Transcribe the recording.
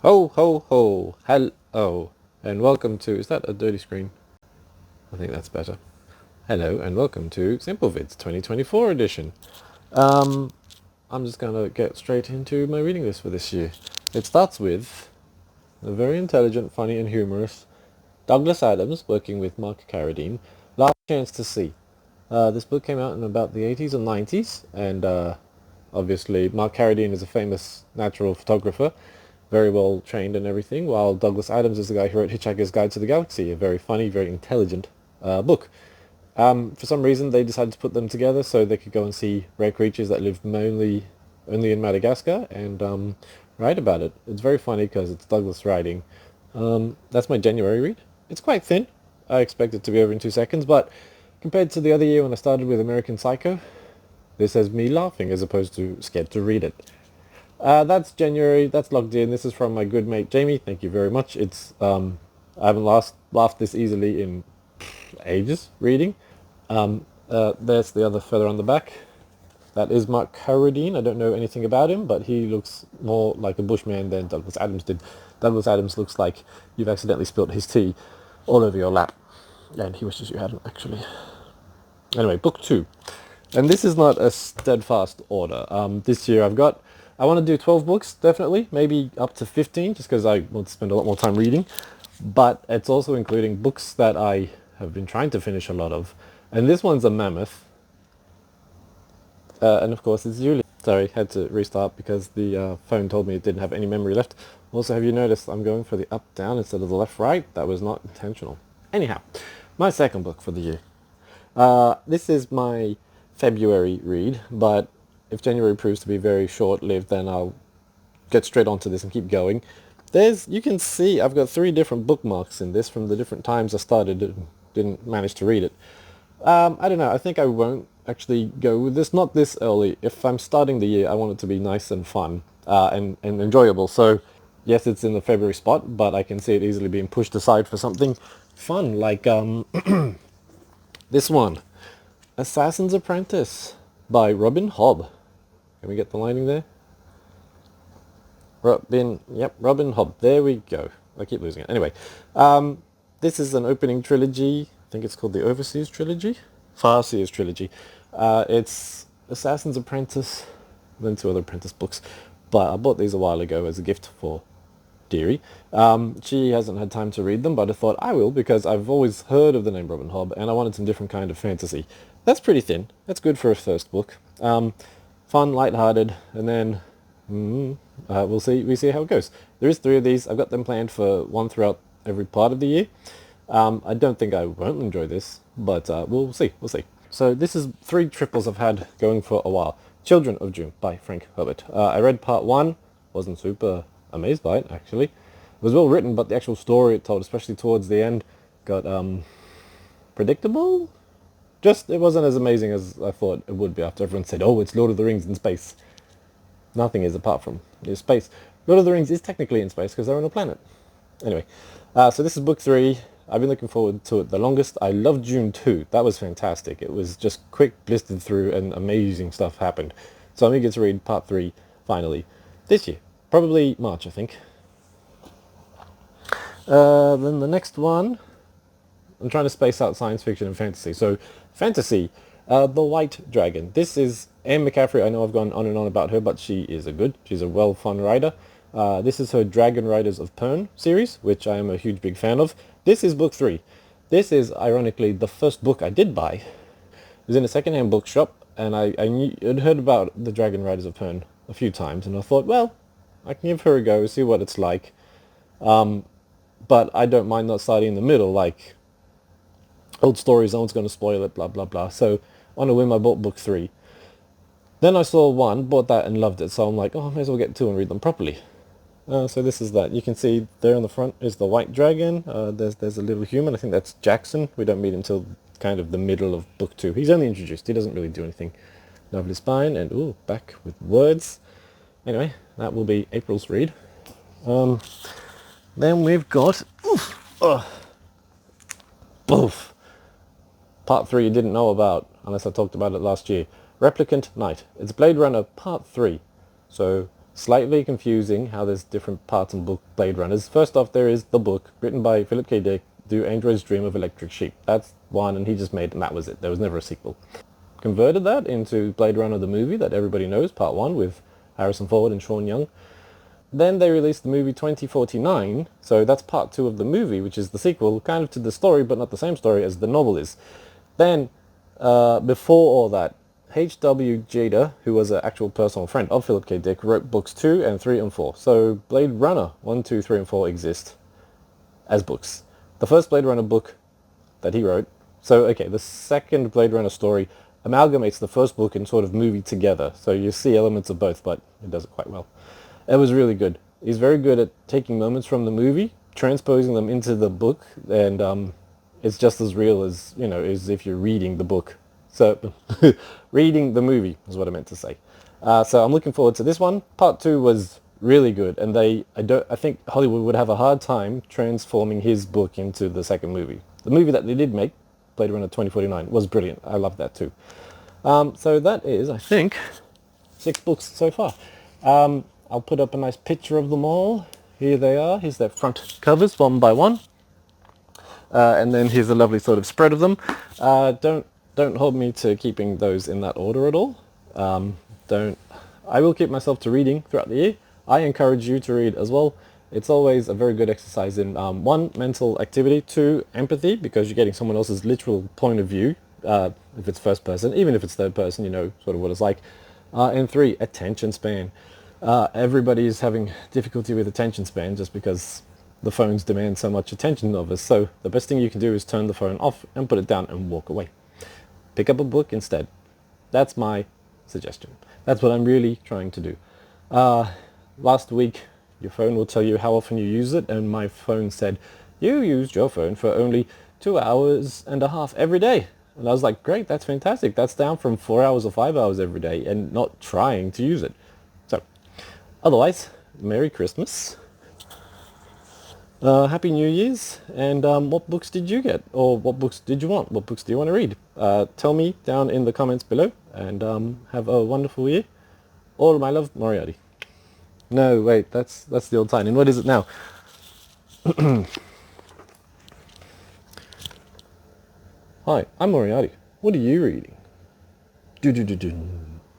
Ho ho ho! Hello and welcome to. Is that a dirty screen? I think that's better. Hello and welcome to Simple Vids 2024 edition. Um, I'm just gonna get straight into my reading list for this year. It starts with a very intelligent, funny, and humorous Douglas Adams working with Mark Carradine. Last Chance to See. This book came out in about the 80s and 90s, and obviously Mark Carradine is a famous natural photographer, very well trained and everything, while Douglas Adams is the guy who wrote Hitchhiker's Guide to the Galaxy, a very funny, very intelligent book. For some reason, they decided to put them together so they could go and see rare creatures that live only in Madagascar and write about it. It's very funny because it's Douglas writing. That's my January read. It's quite thin. I expect it to be over in 2 seconds, but compared to the other year when I started with American Psycho, this has me laughing as opposed to scared to read it. That's January. That's logged in. This is from my good mate Jamie. Thank you very much. I haven't laughed this easily in ages reading. There's the other feather on the back. That is Mark Carradine. I don't know anything about him, but he looks more like a bushman than Douglas Adams did. Douglas Adams looks like you've accidentally spilt his tea all over your lap, and he wishes you hadn't actually. Anyway, book 2. And this is not a steadfast order. This year I want to do 12 books, definitely, maybe up to 15, just because I want to spend a lot more time reading. But it's also including books that I have been trying to finish a lot of. And this one's a mammoth. And of course it's Julie. Sorry, had to restart because the phone told me it didn't have any memory left. Also, have you noticed I'm going for the up-down instead of the left-right? That was not intentional. Anyhow, my second book for the year. This is my February read, but if January proves to be very short-lived, then I'll get straight onto this and keep going. You can see I've got 3 different bookmarks in this from the different times I started and didn't manage to read it. I don't know, I think I won't actually go with this, not this early. If I'm starting the year, I want it to be nice and fun and enjoyable. So yes, it's in the February spot, but I can see it easily being pushed aside for something fun, like this one, Assassin's Apprentice by Robin Hobb. Can we get the lining there? Robin Hobb. There we go. I keep losing it. Anyway, this is an opening trilogy. I think it's called the Overseas Trilogy? Farseers Trilogy. It's Assassin's Apprentice, then 2 other Apprentice books. But I bought these a while ago as a gift for Deary. She hasn't had time to read them, but I thought I will because I've always heard of the name Robin Hobb and I wanted some different kind of fantasy. That's pretty thin. That's good for a first book. Fun, light-hearted, and then we'll see. We see how it goes. There is 3 of these. I've got them planned for one throughout every part of the year. I don't think I won't enjoy this, but we'll see. We'll see. So this is 3 triples I've had going for a while. Children of Dune by Frank Herbert. I read part 1. Wasn't super amazed by it, actually. It was well written, but the actual story it told, especially towards the end, got predictable. Just, it wasn't as amazing as I thought it would be after everyone said, oh, it's Lord of the Rings in space. Nothing is apart from space. Lord of the Rings is technically in space because they're on a planet. Anyway, so this is book 3. I've been looking forward to it the longest. I loved Dune 2. That was fantastic. It was just quick, blistered through, and amazing stuff happened. So I'm eager to read part 3, finally, this year. Probably March, I think. Then the next one, I'm trying to space out science fiction and fantasy. So, fantasy, The White Dragon. This is Anne McCaffrey. I know I've gone on and on about her, but she's a well fun writer. This is her Dragonriders of Pern series, which I am a huge big fan of. This is book 3. This is, ironically, the first book I did buy. It was in a second-hand bookshop, and I'd heard about the Dragonriders of Pern a few times, and I thought, well, I can give her a go, see what it's like. But I don't mind not starting in the middle, like old stories, no one's going to spoil it, blah, blah, blah. So on a whim, I bought book 3. Then I saw 1, bought that and loved it, so I'm like, oh, I may as well get 2 and read them properly. So this is that. You can see there on the front is the white dragon. There's a little human. I think that's Jackson. We don't meet until kind of the middle of book 2. He's only introduced. He doesn't really do anything. Lovely spine and, ooh, back with words. Anyway, that will be April's read. Then we've got... Boof! Part 3 you didn't know about, unless I talked about it last year. Replicant Night. It's Bladerunner Part 3. So Slightly confusing how there's different parts in book Blade Runners. First off, there is the book written by Philip K. Dick, Do Androids Dream of Electric Sheep. That's one, and he just made it, and that was it. There was never a sequel. Converted that into Blade Runner the movie that everybody knows, part 1, with Harrison Ford and Sean Young. Then they released the movie 2049, so that's part 2 of the movie, which is the sequel, kind of to the story, but not the same story as the novel is. Then, before all that, H.W. Jada, who was an actual personal friend of Philip K. Dick, wrote books 2 and 3 and 4. So Blade Runner 1, 2, 3, and 4 exist as books. The first Blade Runner book that he wrote, so okay, the second Blade Runner story amalgamates the first book and sort of movie together. So you see elements of both, but it does it quite well. It was really good. He's very good at taking moments from the movie, transposing them into the book, and it's just as real as, you know, as if you're reading the book. So, reading the movie is what I meant to say. So I'm looking forward to this one. Part 2 was really good, and I think Hollywood would have a hard time transforming his book into the second movie. The movie that they did make, Blade Runner 2049, was brilliant. I loved that too. So that is, I think, 6 books so far. I'll put up a nice picture of them all. Here they are. Here's their front covers, one by one. And then here's a lovely sort of spread of them. Don't hold me to keeping those in that order at all. I will keep myself to reading throughout the year. I encourage you to read as well. It's always a very good exercise in 1, mental activity, 2, empathy, because you're getting someone else's literal point of view, if it's first person, even if it's third person, you know sort of what it's like. And 3, attention span. Everybody is having difficulty with attention span just because the phones demand so much attention of us. So the best thing you can do is turn the phone off and put it down and walk away. Pick up a book instead. That's my suggestion. That's what I'm really trying to do. Last week, your phone will tell you how often you use it, and my phone said, you used your phone for only 2.5 hours every day. And I was like, great, that's fantastic. That's down from 4 hours or 5 hours every day and not trying to use it. So, otherwise, Merry Christmas. Happy New Year's, and what books did you get? Or what books did you want? What books do you want to read? Tell me down in the comments below, and have a wonderful year. All my love, Moriarty. No, wait, that's the old sign. And what is it now? Hi, I'm Moriarty. What are you reading? Do do do do.